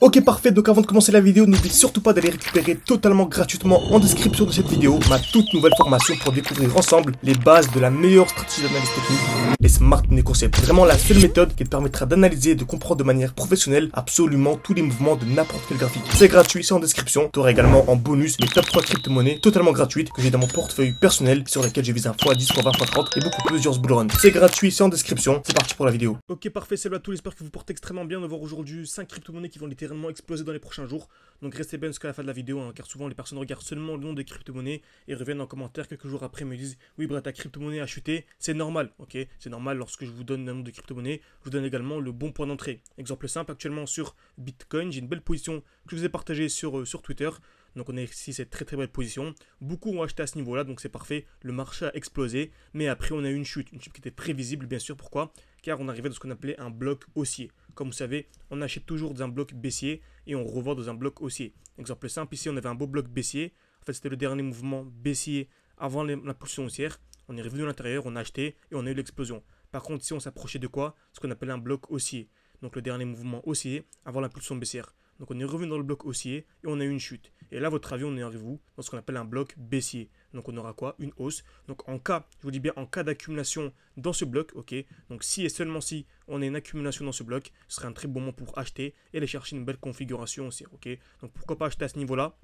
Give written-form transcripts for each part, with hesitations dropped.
Ok parfait, donc avant de commencer la vidéo, n'oublie surtout pas d'aller récupérer totalement gratuitement en description de cette vidéo ma toute nouvelle formation pour découvrir ensemble les bases de la meilleure stratégie d'analyse technique, les Smart Money Concepts. Vraiment la seule méthode qui te permettra d'analyser et de comprendre de manière professionnelle absolument tous les mouvements de n'importe quel graphique. C'est gratuit, c'est en description. Tu auras également en bonus les top 3 crypto-monnaies totalement gratuites que j'ai dans mon portefeuille personnel sur lesquelles je vise un x10, x20, x30 et beaucoup plusieurs bullruns. C'est gratuit, c'est en description. C'est parti pour la vidéo. Ok parfait, salut à tous, j'espère que vous portez extrêmement bien de voir aujourd'hui 5 crypto-monnaies qui vont littéralement exploser dans les prochains jours. Donc restez bien jusqu'à la fin de la vidéo, hein, car souvent les personnes regardent seulement le nom des crypto-monnaies et reviennent en commentaire quelques jours après me disent oui bref, ta crypto-monnaie a chuté. C'est normal, ok, c'est normal. Lorsque je vous donne un nom de crypto-monnaie, je vous donne également le bon point d'entrée. Exemple simple, actuellement sur Bitcoin, j'ai une belle position que je vous ai partagée sur Twitter. Donc on a ici cette très belle position. Beaucoup ont acheté à ce niveau-là, donc c'est parfait. Le marché a explosé, mais après on a eu une chute qui était prévisible, bien sûr. Pourquoi? Car on arrivait dans ce qu'on appelait un bloc haussier. Comme vous savez, on achète toujours dans un bloc baissier et on revend dans un bloc haussier. Exemple simple, ici on avait un beau bloc baissier. En fait, c'était le dernier mouvement baissier avant l'impulsion haussière. On est revenu à l'intérieur, on a acheté et on a eu l'explosion. Par contre, ici on s'approchait de quoi? Ce qu'on appelle un bloc haussier. Donc le dernier mouvement haussier avant l'impulsion baissière. Donc on est revenu dans le bloc haussier et on a eu une chute. Et là, votre avis, on est arrivé où? Dans ce qu'on appelle un bloc baissier. Donc on aura quoi? Une hausse. Donc en cas, je vous dis bien, en cas d'accumulation dans ce bloc, ok. Donc si et seulement si on a une accumulation dans ce bloc, ce serait un très bon moment pour acheter et aller chercher une belle configuration aussi, ok. Donc pourquoi pas acheter à ce niveau-là?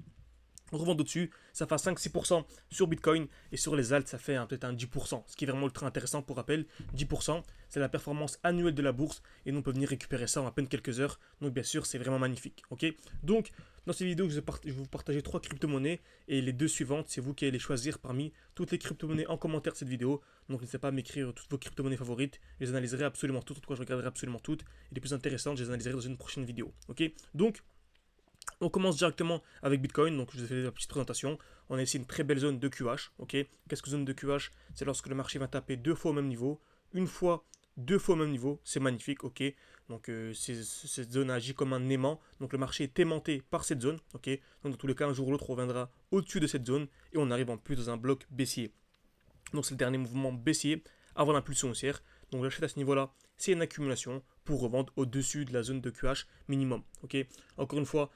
On revend au-dessus, ça fait 5-6% sur Bitcoin et sur les alts, ça fait peut-être un 10%. Ce qui est vraiment ultra intéressant pour rappel, 10%, c'est la performance annuelle de la bourse et nous on peut venir récupérer ça en à peine quelques heures. Donc bien sûr, c'est vraiment magnifique. Ok. Donc dans cette vidéo, je vais vous partager 3 crypto-monnaies et les 2 suivantes, c'est vous qui allez les choisir parmi toutes les crypto-monnaies en commentaire de cette vidéo. Donc n'hésitez pas à m'écrire toutes vos crypto-monnaies favorites. Je les analyserai absolument toutes, en tout cas je regarderai absolument toutes. Et les plus intéressantes, je les analyserai dans une prochaine vidéo. Ok. Donc on commence directement avec Bitcoin, donc je vous ai fait la petite présentation. On a ici une très belle zone de QH, ok. Qu'est-ce que zone de QH? C'est lorsque le marché va taper 2 fois au même niveau, une fois, 2 fois au même niveau, c'est magnifique, ok. Donc cette zone agit comme un aimant, donc le marché est aimanté par cette zone, ok. Donc dans tous les cas, un jour ou l'autre, on reviendra au-dessus de cette zone et on arrive en plus dans un bloc baissier. Donc c'est le dernier mouvement baissier avant l'impulsion haussière. Donc j'achète à ce niveau-là, c'est une accumulation pour revendre au-dessus de la zone de QH minimum. Ok. Encore une fois,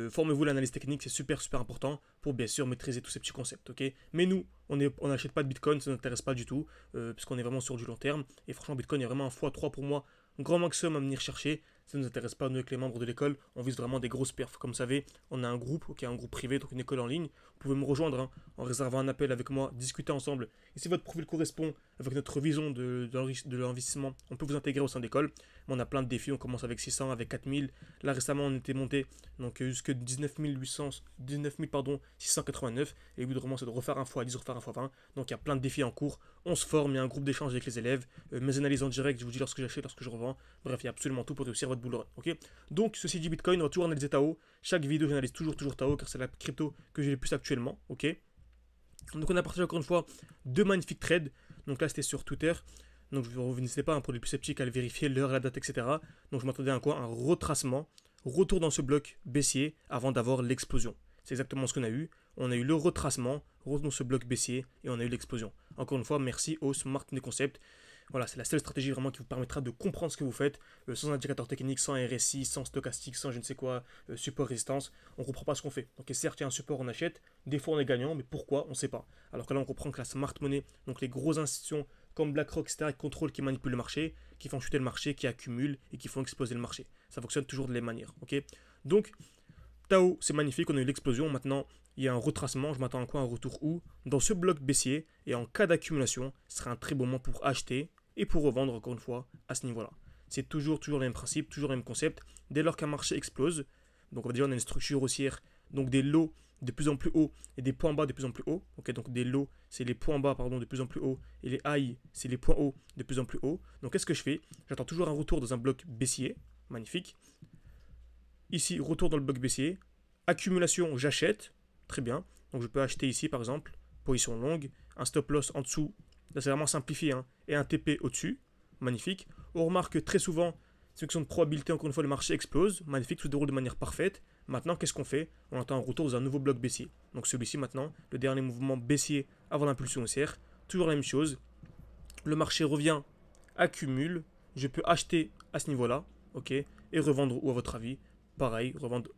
formez-vous l'analyse technique, c'est super important pour bien sûr maîtriser tous ces petits concepts. Ok. Mais nous, on n'achète pas de Bitcoin, ça ne nous intéresse pas du tout, puisqu'on est vraiment sur du long terme. Et franchement, Bitcoin est vraiment un x3 pour moi, un grand maximum à venir chercher. Ça ne nous intéresse pas, nous, avec les membres de l'école. On vise vraiment des grosses perfs. Comme vous savez, on a un groupe, ok, un groupe privé, donc une école en ligne. Vous pouvez me rejoindre hein, en réservant un appel avec moi, discuter ensemble. Et si votre profil correspond avec notre vision de l'investissement, on peut vous intégrer au sein d'école. Mais on a plein de défis. On commence avec 600, avec 4000. Là, récemment, on était monté donc jusque 19 689. Et le but vraiment, c'est de refaire un x10, refaire un x20. Donc il y a plein de défis en cours. On se forme, il y a un groupe d'échange avec les élèves. Mes analyses en direct, je vous dis lorsque j'achète, lorsque je revends. Bref, il y a absolument tout pour réussir votre bull run. Ok. Donc, ceci dit, Bitcoin, on va toujours analyser Tao. Chaque vidéo, j'analyse toujours Tao, car c'est la crypto que j'ai le plus actuellement. Ok. Donc, on a partagé encore une fois 2 magnifiques trades. Donc là, c'était sur Twitter. Donc, n'hésitez pas, hein, pour les plus sceptiques, à le vérifier, l'heure, la date, etc. Donc, je m'attendais à un quoi? Un retracement. Retour dans ce bloc baissier avant d'avoir l'explosion. C'est exactement ce qu'on a eu. On a eu le retracement, retour dans ce bloc baissier et on a eu l'explosion. Encore une fois, merci au Smart Money Concept. Voilà, c'est la seule stratégie vraiment qui vous permettra de comprendre ce que vous faites, sans indicateur technique, sans RSI, sans stochastique, sans je ne sais quoi, support résistance. On ne comprend pas ce qu'on fait. Donc certes, il y a un support, on achète. Des fois, on est gagnant, mais pourquoi? On ne sait pas. Alors que là, on comprend que la smart money, donc les grosses institutions comme BlackRock, etc., qui contrôlent, qui manipulent le marché, qui font chuter le marché, qui accumulent et qui font exploser le marché. Ça fonctionne toujours de la même manière. Ok. Donc, Tao, c'est magnifique, on a eu l'explosion. Maintenant, il y a un retracement. Je m'attends à quoi? Un retour où? Dans ce bloc baissier. Et en cas d'accumulation, ce sera un très bon moment pour acheter et pour revendre encore une fois à ce niveau-là. C'est toujours le même principe, toujours le même concept. Dès lors qu'un marché explose, donc on va dire on a une structure haussière, donc des lows de plus en plus hauts et des points bas de plus en plus hauts. Ok, donc des lows, c'est les points bas de plus en plus hauts et les highs, c'est les points hauts de plus en plus hauts. Donc qu'est-ce que je fais? J'attends toujours un retour dans un bloc baissier, magnifique. Ici, retour dans le bloc baissier. Accumulation, j'achète. Très bien. Donc je peux acheter ici par exemple, position longue, un stop loss en dessous. Là c'est vraiment simplifié, hein, et un TP au-dessus. Magnifique. On remarque que très souvent, c'est une question de probabilité, encore une fois, le marché explose. Magnifique, tout se déroule de manière parfaite. Maintenant, qu'est-ce qu'on fait? On attend un retour dans un nouveau bloc baissier. Donc celui-ci maintenant, le dernier mouvement baissier avant l'impulsion haussière. Toujours la même chose. Le marché revient, accumule. Je peux acheter à ce niveau-là, ok, et revendre où à votre avis? pareil, revendre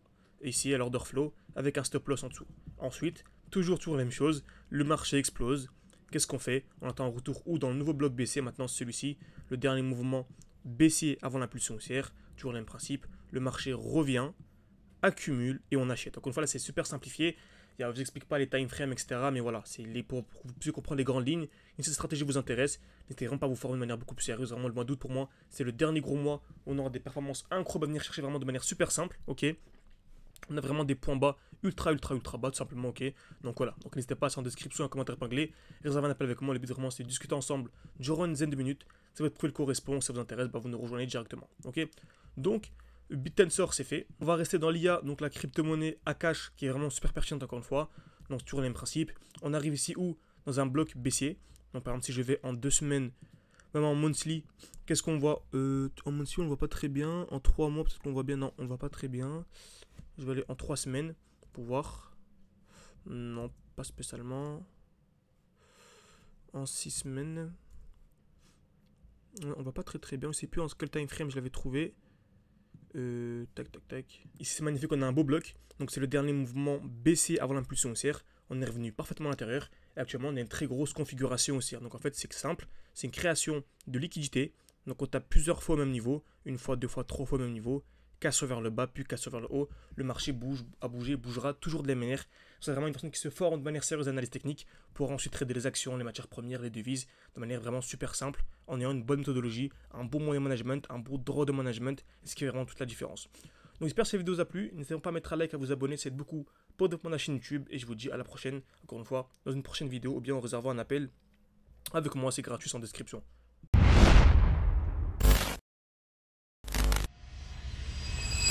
ici à l'order flow avec un stop loss en dessous. Ensuite, toujours la même chose, le marché explose. Qu'est-ce qu'on fait? On attend un retour ou dans le nouveau bloc baissier, maintenant celui-ci, le dernier mouvement baissier avant l'impulsion haussière, toujours le même principe, le marché revient, accumule et on achète. Encore une fois, là c'est super simplifié, je ne vous explique pas les time frames, etc. Mais voilà, c'est pour que vous puissiez comprendre les grandes lignes. Et si cette stratégie vous intéresse, n'hésitez vraiment pas à vous former de manière beaucoup plus sérieuse. Vraiment, le mois d'août pour moi, c'est le dernier gros mois où on aura des performances incroyables à venir chercher vraiment de manière super simple, ok. On a vraiment des points bas, ultra bas, tout simplement, ok. Donc voilà, donc n'hésitez pas à en description, un commentaire épinglé, réservez un appel avec moi. Le but vraiment c'est de discuter ensemble durant une dizaine de minutes. Si votre profil correspond, si ça vous intéresse, bah, vous nous rejoignez directement, ok. Donc, BitTensor c'est fait. On va rester dans l'IA, donc la crypto-monnaie Akash qui est vraiment super pertinente encore une fois. Donc toujours le même principe. On arrive ici où? Dans un bloc baissier. Donc par exemple si je vais en 2 semaines, même en monthly, qu'est-ce qu'on voit? En monthly on ne voit pas très bien. En 3 mois peut-être qu'on voit bien. Non, on ne voit pas très bien. Je vais aller en 3 semaines pour voir. Non, pas spécialement. En 6 semaines. On va pas très bien. Je ne sais plus en quel time frame je l'avais trouvé. Tac. Ici c'est magnifique, on a un beau bloc. Donc c'est le dernier mouvement baissier avant l'impulsion haussière. On est revenu parfaitement à l'intérieur. Et actuellement on a une très grosse configuration haussière. Donc en fait c'est simple. C'est une création de liquidité. Donc on tape plusieurs fois au même niveau. Une fois, 2 fois, 3 fois au même niveau. Casse vers le bas, puis casse vers le haut. Le marché bougera toujours de la même manière. C'est vraiment une personne qui se forme de manière sérieuse d'analyse technique pour ensuite trader les actions, les matières premières, les devises de manière vraiment super simple en ayant une bonne méthodologie, un bon moyen management, un bon droit de management, ce qui fait vraiment toute la différence. Donc j'espère que cette vidéo vous a plu. N'hésitez pas à mettre un like, à vous abonner, ça aide beaucoup pour développer la chaîne YouTube. Et je vous dis à la prochaine, encore une fois, dans une prochaine vidéo ou bien en réservant un appel avec moi, c'est gratuit sans description.